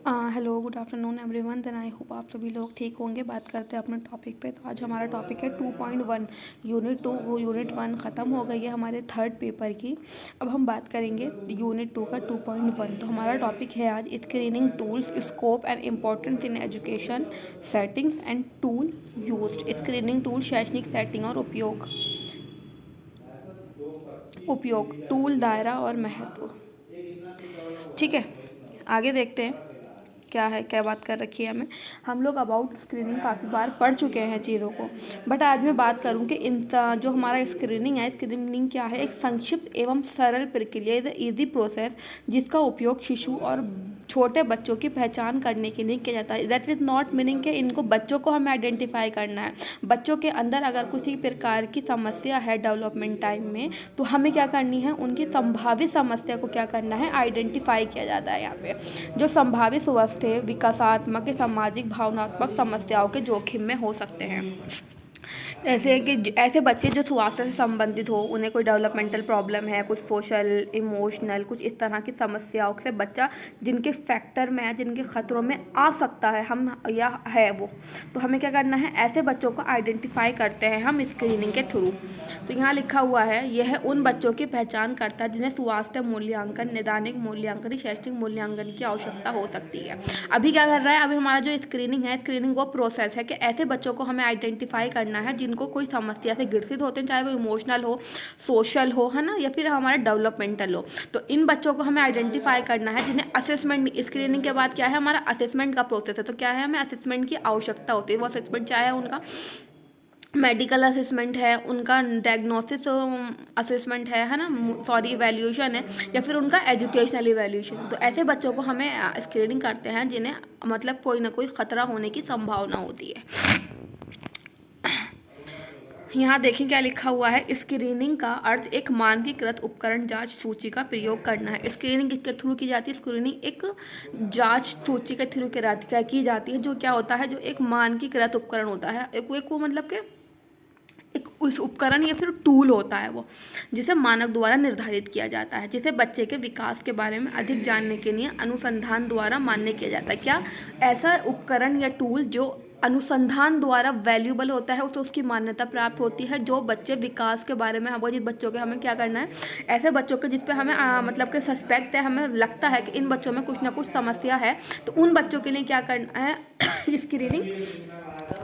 Hello, good afternoon everyone. Then I hope आप सभी लोग ठीक होंगे। बात करते हैं अपने टॉपिक पे। तो आज हमारा टॉपिक है 2.1 यूनिट 2। वो यूनिट 1 ख़त्म हो गई है हमारे थर्ड पेपर की। अब हम बात करेंगे यूनिट 2 का 2.1। तो हमारा टॉपिक है आज screening tools, scope and importance in education, settings and tool used. Screening tool, शैक्षणिक सेटिंग और उपयोग। टूल, दायरा और महत्व। ठीक है, आगे देखते हैं क्या है, क्या बात कर रखी है हमें। हम लोग अबाउट स्क्रीनिंग काफ़ी बार पढ़ चुके हैं चीज़ों को, बट आज मैं बात करूं कि इन जो हमारा स्क्रीनिंग है, स्क्रीनिंग क्या है? एक संक्षिप्त एवं सरल प्रक्रिया, इज ईजी प्रोसेस जिसका उपयोग शिशु और छोटे बच्चों की पहचान करने के लिए किया जाता है। दैट इज़ नॉट मीनिंग कि इनको बच्चों को हमें आइडेंटिफाई करना है। बच्चों के अंदर अगर किसी प्रकार की समस्या है डेवलपमेंट टाइम में, तो हमें क्या करनी है? उनकी संभावित समस्या को क्या करना है? आइडेंटिफाई किया जाता है। यहाँ पे जो संभावित स्वास्थ्य, विकासात्मक, सामाजिक, भावनात्मक समस्याओं के जोखिम में हो सकते हैं। जैसे कि ऐसे बच्चे जो स्वास्थ्य से संबंधित हो, उन्हें कोई डेवलपमेंटल प्रॉब्लम है, कुछ सोशल, इमोशनल, कुछ इस तरह की समस्याओं से बच्चा जिनके फैक्टर में है, जिनके खतरों में आ सकता है हम या है वो, तो हमें क्या करना है? ऐसे बच्चों को आइडेंटिफाई करते हैं हम स्क्रीनिंग के थ्रू। तो यहाँ लिखा हुआ है, यह उन बच्चों की पहचान करता है जिन्हें स्वास्थ्य मूल्यांकन, निदानिक मूल्यांकन, शैक्षणिक मूल्यांकन की आवश्यकता हो सकती है। अभी क्या कर रहा है? अभी हमारा जो स्क्रीनिंग है, स्क्रीनिंग वो प्रोसेस है कि ऐसे बच्चों को हमें आइडेंटिफाई करना है जिनको कोई समस्या से ग्रसित होते हैं, चाहे वो इमोशनल हो, सोशल हो, है ना, या फिर हमारा डेवलपमेंटल हो। तो इन बच्चों को हमें आइडेंटिफाई करना है जिन्हें असेसमेंट, स्क्रीनिंग के बाद क्या है? हमारा असेसमेंट का प्रोसेस है। तो क्या है? हमें असेसमेंट की आवश्यकता होती है। वो असेसमेंट चाहे उनका मेडिकल असेसमेंट है, उनका डायग्नोसिस असेसमेंट है ना, सॉरी, इवैल्यूएशन है, या फिर उनका एजुकेशनल इवैल्यूएशन। तो ऐसे बच्चों को हमें स्क्रीनिंग करते हैं जिन्हें मतलब कोई ना कोई खतरा होने की संभावना होती है। यहाँ देखें क्या लिखा हुआ है। स्क्रीनिंग का अर्थ एक मानकीकृत उपकरण जांच सूची का प्रयोग करना है। स्क्रीनिंग किसके थ्रू की जाती है? स्क्रीनिंग एक जांच सूची के थ्रू की जाती है, जो क्या होता है? जो एक मानकीकृत उपकरण होता है। एक वो मतलब कि एक उस उपकरण या फिर टूल होता है वो, जिसे मानव द्वारा निर्धारित किया जाता है, जिसे बच्चे के विकास के बारे में अधिक जानने के लिए अनुसंधान द्वारा मान्य किया जाता है। क्या? ऐसा उपकरण या टूल जो अनुसंधान द्वारा वैल्यूबल होता है, उसे उसकी मान्यता प्राप्त होती है। जो बच्चे विकास के बारे में, हम जिस बच्चों के हमें क्या करना है? ऐसे बच्चों के जिस पे हमें मतलब कि सस्पेक्ट है, हमें लगता है कि इन बच्चों में कुछ ना कुछ समस्या है, तो उन बच्चों के लिए क्या करना है? स्क्रीनिंग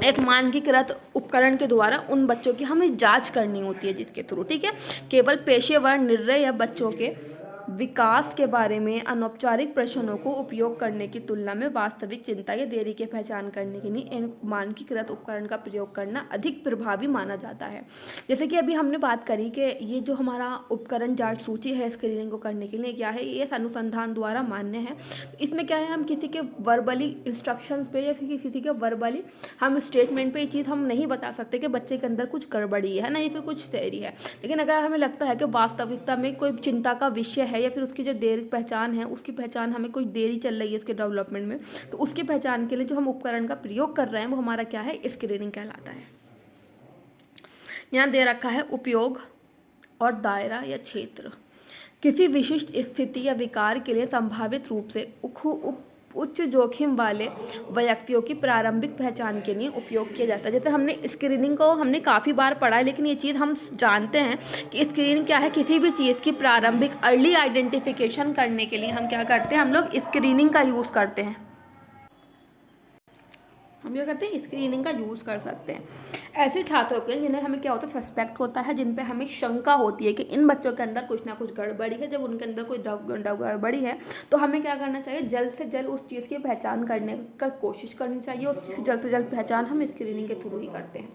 एक मानकीकृत उपकरण के द्वारा उन बच्चों की हमें जांच करनी होती है, जिसके थ्रू, ठीक है, केवल पेशेवर निर्णय या बच्चों के विकास के बारे में अनौपचारिक प्रश्नों को उपयोग करने की तुलना में वास्तविक चिंता या देरी की पहचान करने के लिए इन मानकीकृत उपकरण का प्रयोग करना अधिक प्रभावी माना जाता है। जैसे कि अभी हमने बात करी कि ये जो हमारा उपकरण जांच सूची है स्क्रीनिंग को करने के लिए, क्या है? ये अनुसंधान द्वारा मान्य है। तो इसमें क्या है? हम किसी के वर्बली इंस्ट्रक्शंस पे या फिर किसी के वर्बली हम स्टेटमेंट पे ये चीज़ हम नहीं बता सकते कि बच्चे के अंदर कुछ गड़बड़ी है ना, या फिर कुछ देरी है। लेकिन अगर हमें लगता है कि वास्तविकता में कोई चिंता का विषय है, या फिर उसकी जो देरी पहचान है, उसकी पहचान हमें कोई देरी चल रही है उसके डेवलपमेंट में, तो उसकी पहचान के लिए जो हम उपकरण का प्रयोग कर रहे हैं वो हमारा क्या है? स्क्रीनिंग कहलाता है। यहाँ दे रखा है उपयोग और दायरा या क्षेत्र। किसी विशिष्ट स्थिति या विकार के लिए संभावित रूप से उच्च जोखिम वाले व्यक्तियों की प्रारंभिक पहचान के लिए उपयोग किया जाता है। जैसे हमने स्क्रीनिंग को हमने काफ़ी बार पढ़ा है, लेकिन ये चीज़ हम जानते हैं कि स्क्रीनिंग क्या है? किसी भी चीज़ की प्रारंभिक अर्ली आइडेंटिफिकेशन करने के लिए हम क्या करते हैं? हम लोग स्क्रीनिंग का यूज़ करते हैं। हम क्या करते हैं? स्क्रीनिंग का यूज़ कर सकते हैं ऐसे छात्रों के लिए जिन्हें हमें क्या होता है? सस्पेक्ट होता है, जिन पे हमें शंका होती है कि इन बच्चों के अंदर कुछ ना कुछ गड़बड़ी है। जब उनके अंदर कोई गड़बड़ी है, तो हमें क्या करना चाहिए? जल्द से जल्द उस चीज़ की पहचान करने का कोशिश करनी चाहिए, और जल्द से जल्द पहचान हम स्क्रीनिंग के थ्रू ही करते हैं।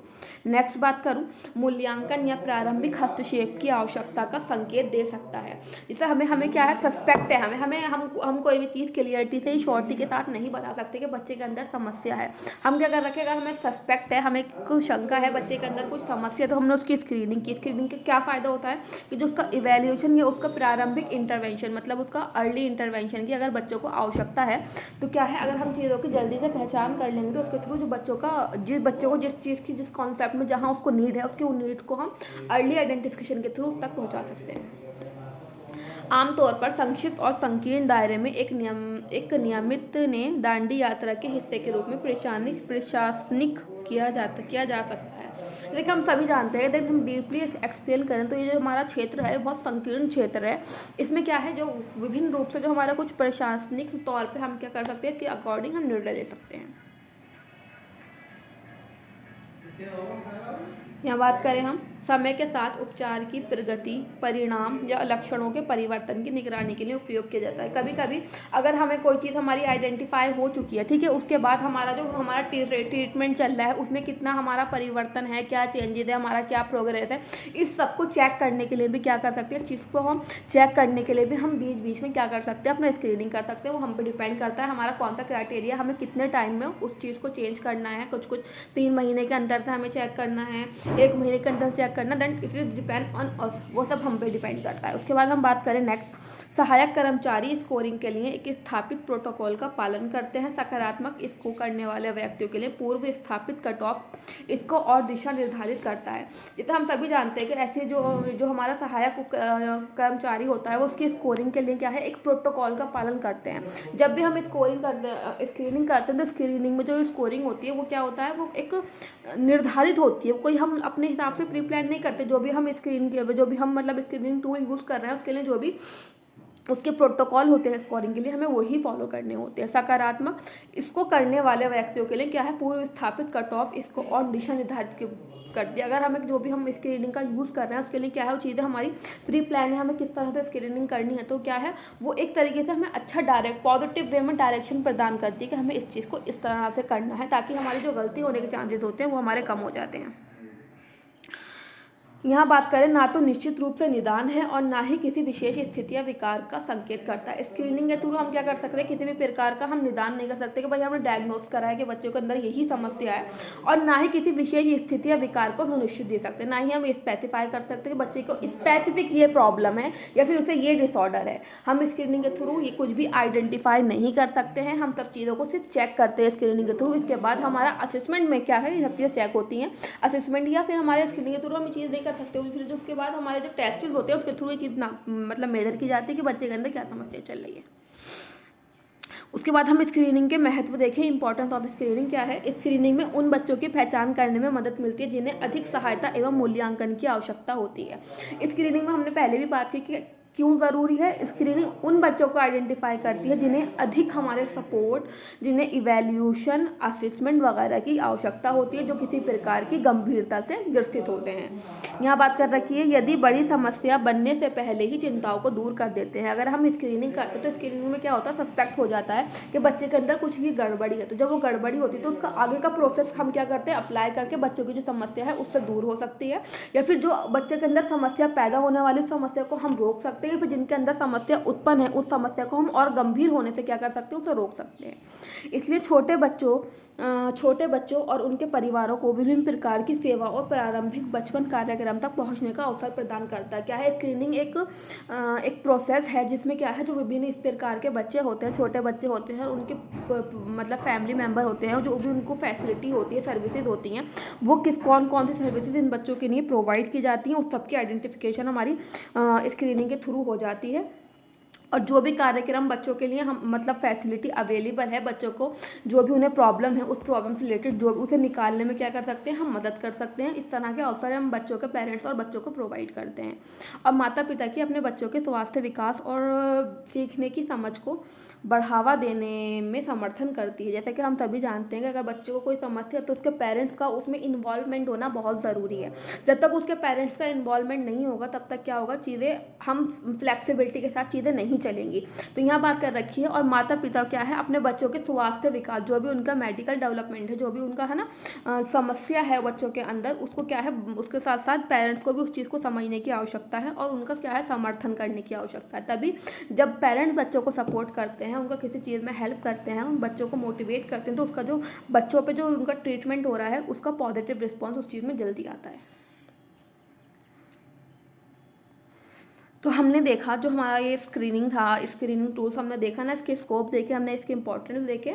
नेक्स्ट बात करूँ, मूल्यांकन या प्रारंभिक हस्तक्षेप की आवश्यकता का संकेत दे सकता है। जैसे हमें क्या है? सस्पेक्ट है, हम कोई भी चीज़ क्लियरिटी से, श्योरिटी के साथ नहीं बता सकते कि बच्चे के अंदर समस्या है। हम क्या कर रखे? अगर हमें सस्पेक्ट है, हमें कुछ शंका है बच्चे के अंदर कुछ समस्या, तो हमने उसकी स्क्रीनिंग की। स्क्रीनिंग का क्या फ़ायदा होता है? कि जो उसका इवैल्यूएशन या उसका प्रारंभिक इंटरवेंशन, मतलब उसका अर्ली इंटरवेंशन की अगर बच्चों को आवश्यकता है, तो क्या है? अगर हम चीज़ों की जल्दी से पहचान कर लेंगे, तो उसके थ्रू जो जिस बच्चों को जिस चीज़ की, जिस कॉन्सेप्ट में जहाँ उसको नीड है, उसकी नीड को हम अर्ली आइडेंटिफिकेशन के थ्रू तक पहुँचा सकते हैं। आमतौर पर संक्षिप्त और संकीर्ण दायरे में एक नियमित ने दांडी यात्रा के हिस्से के रूप में प्रशासनिक किया जा सकता है। देखिए हम सभी जानते हैं, यदि हम डीपली एक्सप्लेन करें तो ये जो हमारा क्षेत्र है बहुत संकीर्ण क्षेत्र है। इसमें क्या है, जो विभिन्न रूप से जो हमारा कुछ प्रशासनिक तौर पे हम क्या कर सकते हैं, इसके अकॉर्डिंग हम निर्णय ले सकते हैं। यहाँ बात करें हम समय के साथ उपचार की प्रगति, परिणाम या लक्षणों के परिवर्तन की निगरानी के लिए उपयोग किया जाता है। कभी कभी अगर हमें कोई चीज़ हमारी आइडेंटिफाई हो चुकी है, ठीक है, उसके बाद हमारा ट्रीटमेंट चल रहा है उसमें कितना हमारा परिवर्तन है, क्या चेंजेस है, हमारा क्या प्रोग्रेस है, इस सबको चेक करने के लिए भी क्या कर सकते हैं, इस चीज़ को हम चेक करने के लिए भी हम बीच बीच में क्या कर सकते हैं, अपना स्क्रीनिंग कर सकते हैं। वो हम पे डिपेंड करता है हमारा कौन सा क्राइटेरिया, हमें कितने टाइम में उस चीज़ को चेंज करना है। कुछ 3 महीने के अंदर से हमें चेक करना है, 1 महीने के अंदर चेक करना, then it will depend on us, वो सब हम पे डिपेंड करता है। उसके बाद हम बात करें नेक्स्ट, सहायक कर्मचारी स्कोरिंग के लिए एक स्थापित प्रोटोकॉल का पालन करते हैं। सकारात्मक स्कोर करने वाले व्यक्तियों के लिए पूर्व स्थापित कट ऑफ इसको और दिशा निर्धारित करता है। जैसे हम सभी जानते हैं कि ऐसे जो हमारा सहायक कर्मचारी होता है वो उसकी स्कोरिंग के लिए क्या है, एक प्रोटोकॉल का पालन करते हैं। जब भी हम स्क्रीनिंग करते हैं तो स्क्रीनिंग में जो स्कोरिंग होती है वो क्या होता है, वो एक निर्धारित होती है, कोई हम अपने हिसाब से प्री प्लान नहीं करते। जो भी हम स्क्रीनिंग टूल यूज़ कर रहे हैं उसके लिए जो भी उसके प्रोटोकॉल होते हैं स्कोरिंग के लिए हमें वही फॉलो करने होते हैं। सकारात्मक इसको करने वाले व्यक्तियों के लिए क्या है, पूर्व स्थापित कट ऑफ इसको और दिशा निर्धारित कर दिया। अगर हमें जो भी हम स्क्रीनिंग का यूज़ कर रहे हैं उसके लिए क्या है, वो चीज़ें हमारी प्री प्लान है, हमें किस तरह से स्क्रीनिंग करनी है, तो क्या है वो एक तरीके से हमें अच्छा डायरेक्ट पॉजिटिव वे में डायरेक्शन प्रदान करती है कि हमें इस चीज़ को इस तरह से करना है, ताकि हमारी जो गलती होने के चांसेस होते हैं वो हमारे कम हो जाते हैं। यहाँ बात करें, ना तो निश्चित रूप से निदान है और ना ही किसी विशेष स्थिति या विकार का संकेत करता है। स्क्रीनिंग के थ्रू हम क्या कर सकते हैं, किसी भी प्रकार का हम निदान नहीं कर सकते कि भाई हमने डायग्नोस करा है कि बच्चों के अंदर यही समस्या है, और ना ही किसी विशेष स्थिति या विकार को सुनिश्चित दे सकते हैं, ना ही हम स्पेसिफाई कर सकते हैं कि बच्चे को स्पेसिफिक ये प्रॉब्लम है या फिर उसे ये डिसऑर्डर है। हम स्क्रीनिंग के थ्रू ये कुछ भी आइडेंटिफाई नहीं कर सकते हैं, हम सब चीज़ों को सिर्फ चेक करते हैं स्क्रीनिंग के थ्रू। इसके बाद हमारा असेसमेंट में क्या है, ये सब चीज़ें चेक होती हैं असेसमेंट, या फिर हमारे स्क्रीनिंग के थ्रू हम ये चीज़ नहीं कर सकते, फिर जो उसके बाद हमारे जो टेस्ट होते हैं उसके थ्रू ये चीज़ मेजर की जाती है कि बच्चे के अंदर क्या समस्या चल रही है। उसके बाद हम स्क्रीनिंग के महत्व देखें, इंपॉर्टेंस ऑफ स्क्रीनिंग क्या है। स्क्रीनिंग में उन बच्चों की पहचान करने में मदद मिलती है जिन्हें अधिक सहायता एवं मूल्यांकन की आवश्यकता होती है। स्क्रीनिंग में हमने पहले भी बात की कि क्यों ज़रूरी है। स्क्रीनिंग उन बच्चों को आइडेंटिफाई करती है जिन्हें अधिक हमारे सपोर्ट, जिन्हें इवैल्यूएशन, असेसमेंट वगैरह की आवश्यकता होती है, जो किसी प्रकार की गंभीरता से ग्रसित होते हैं। यहाँ बात कर रखी है, यदि बड़ी समस्या बनने से पहले ही चिंताओं को दूर कर देते हैं। अगर हम स्क्रीनिंग करते हैं तो स्क्रीनिंग में क्या होता है, सस्पेक्ट हो जाता है कि बच्चे के अंदर कुछ ही गड़बड़ी है, तो जब वो गड़बड़ी होती है तो उसका आगे का प्रोसेस हम क्या करते हैं, अप्लाई करके बच्चों की जो समस्या है उससे दूर हो सकती है, या फिर जो बच्चे के अंदर समस्या पैदा होने वाली समस्या को हम रोक सकते हैं, फिर जिनके अंदर समस्या उत्पन्न है उस समस्या को हम और गंभीर होने से क्या कर सकते हैं, उसे रोक सकते हैं। इसलिए छोटे बच्चों और उनके परिवारों को विभिन्न प्रकार की सेवा और प्रारंभिक बचपन कार्यक्रम तक पहुंचने का अवसर प्रदान करता है। क्या है, स्क्रीनिंग एक प्रोसेस है जिसमें क्या है, जो विभिन्न इस प्रकार के बच्चे होते हैं, छोटे बच्चे होते हैं, उनके फैमिली मेम्बर होते हैं, जो भी उनको फैसिलिटी होती है, सर्विसेज होती हैं, वो कौन सी सर्विसेज इन बच्चों के लिए प्रोवाइड की जाती हैं, उस सबकी आइडेंटिफिकेशन हमारी स्क्रीनिंग के थ्रू हो जाती है। और जो भी कार्यक्रम बच्चों के लिए हम फैसिलिटी अवेलेबल है, बच्चों को जो भी उन्हें प्रॉब्लम है उस प्रॉब्लम से रिलेटेड जो उसे निकालने में क्या कर सकते हैं, हम मदद कर सकते हैं। इस तरह के अवसर हम बच्चों के पेरेंट्स और बच्चों को प्रोवाइड करते हैं। और माता पिता की अपने बच्चों के स्वास्थ्य, विकास और सीखने की समझ को बढ़ावा देने में समर्थन करती है। जैसे कि हम सभी जानते हैं कि अगर बच्चे को कोई समस्या है तो उसके पेरेंट्स का उसमें इन्वॉल्वमेंट होना बहुत ज़रूरी है। जब तक उसके पेरेंट्स का इन्वॉल्वमेंट नहीं होगा तब तक क्या होगा, चीज़ें हम फ्लेक्सिबिलिटी के साथ चीज़ें नहीं चलेंगी। तो यहाँ बात कर रखी है। और माता पिता क्या है, अपने बच्चों के स्वास्थ्य, विकास, जो भी उनका मेडिकल डेवलपमेंट है, जो भी उनका है ना समस्या है बच्चों के अंदर, उसको क्या है, उसके साथ साथ पेरेंट्स को भी उस चीज़ को समझने की आवश्यकता है और उनका क्या है, समर्थन करने की आवश्यकता है। तभी जब पेरेंट्स बच्चों को सपोर्ट करते हैं, उनका किसी चीज़ में हेल्प करते हैं, उन बच्चों को मोटिवेट करते हैं, तो उसका जो बच्चों पे जो उनका ट्रीटमेंट हो रहा है उसका पॉजिटिव रिस्पॉन्स उस चीज़ में जल्दी आता है। तो हमने देखा जो हमारा ये स्क्रीनिंग था, स्क्रीनिंग टूल्स हमने देखा ना, इसके स्कोप देखे हमने, इसके इंपॉर्टेंस देखे,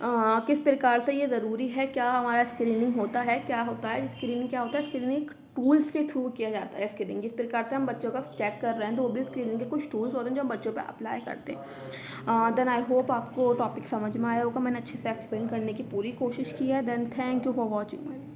किस प्रकार से ये ज़रूरी है, क्या हमारा स्क्रीनिंग होता है, क्या होता है स्क्रीनिंग, क्या होता है स्क्रीनिंग, टूल्स के थ्रू किया जाता है स्क्रीनिंग। जिस प्रकार से हम बच्चों का चेक कर रहे हैं तो वो भी स्क्रीनिंग के कुछ टूल्स होते हैं जो हम बच्चों पे अप्लाई करते हैं। देन आई होप आपको टॉपिक समझ में आया होगा। मैंने अच्छे से एक्सप्लेन करने की पूरी कोशिश की है। Then thank you for watching.